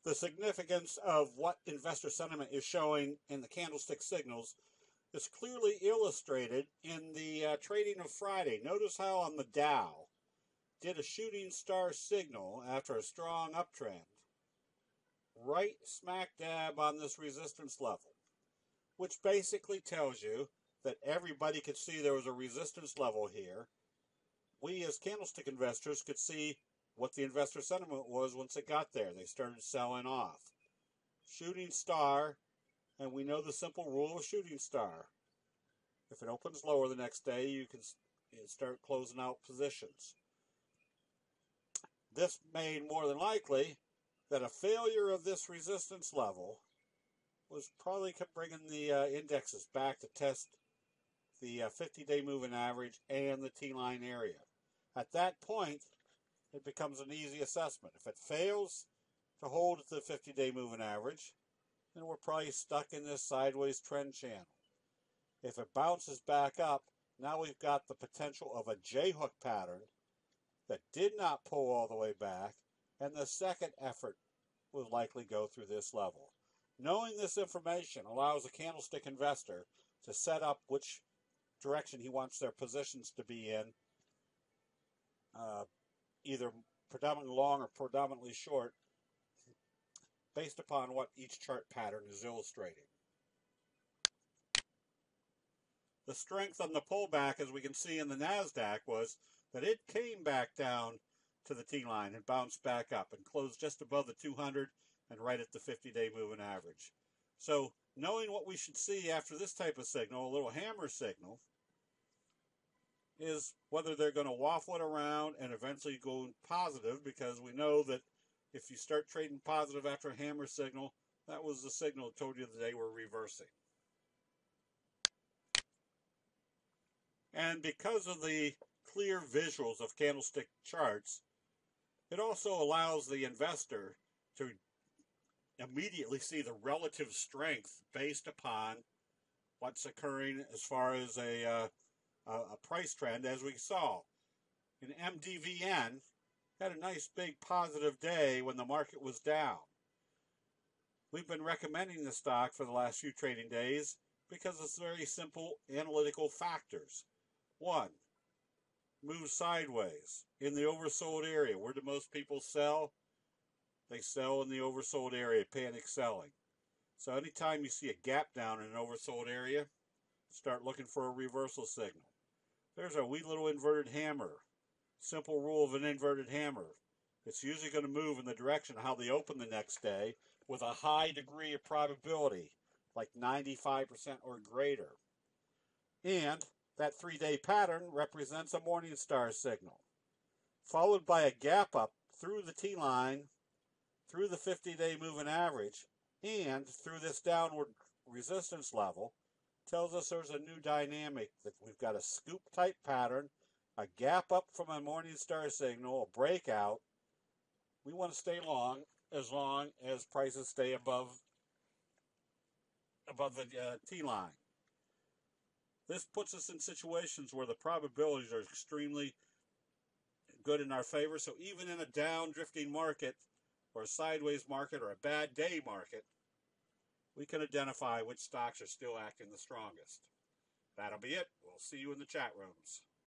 The significance of what investor sentiment is showing in the candlestick signals is clearly illustrated in the trading of Friday. Notice how on the Dow did a shooting star signal after a strong uptrend, right smack dab on this resistance level, which basically tells you that everybody could see there was a resistance level here. We as candlestick investors could see what the investor sentiment was once it got there. They started selling off. Shooting star, and we know the simple rule of a shooting star. If it opens lower the next day, you can start closing out positions. This made more than likely that a failure of this resistance level was probably bringing the indexes back to test the 50-day moving average and the T-line area. At that point, it becomes an easy assessment. If it fails to hold at the 50-day moving average, then we're probably stuck in this sideways trend channel. If it bounces back up, now we've got the potential of a J-hook pattern that did not pull all the way back, and the second effort will likely go through this level. Knowing this information allows a candlestick investor to set up which direction he wants their positions to be in, either predominantly long or predominantly short, based upon what each chart pattern is illustrating. The strength on the pullback, as we can see in the NASDAQ, was that it came back down to the T-line and bounced back up and closed just above the 200 and right at the 50-day moving average. So knowing what we should see after this type of signal, a little hammer signal, is whether they're going to waffle it around and eventually go positive, because we know that if you start trading positive after a hammer signal, that was the signal that told you that they were reversing. And because of the clear visuals of candlestick charts, it also allows the investor to immediately see the relative strength based upon what's occurring as far as a price trend, as we saw. In MDVN, had a nice big positive day when the market was down. We've been recommending the stock for the last few trading days because it's very simple analytical factors. One, move sideways in the oversold area. Where do most people sell? They sell in the oversold area, panic selling. So anytime you see a gap down in an oversold area, start looking for a reversal signal. There's a wee little inverted hammer. Simple rule of an inverted hammer. It's usually going to move in the direction of how they open the next day with a high degree of probability, like 95% or greater. And that 3-day pattern represents a morning star signal, followed by a gap up through the T-line, through the 50-day moving average, and through this downward resistance level. Tells us there's a new dynamic, that we've got a scoop type pattern, a gap up from a morning star signal, a breakout. We want to stay long as prices stay above the T-line. This puts us in situations where the probabilities are extremely good in our favor. So even in a down drifting market or a sideways market or a bad day market, we can identify which stocks are still acting the strongest. That'll be it. We'll see you in the chat rooms.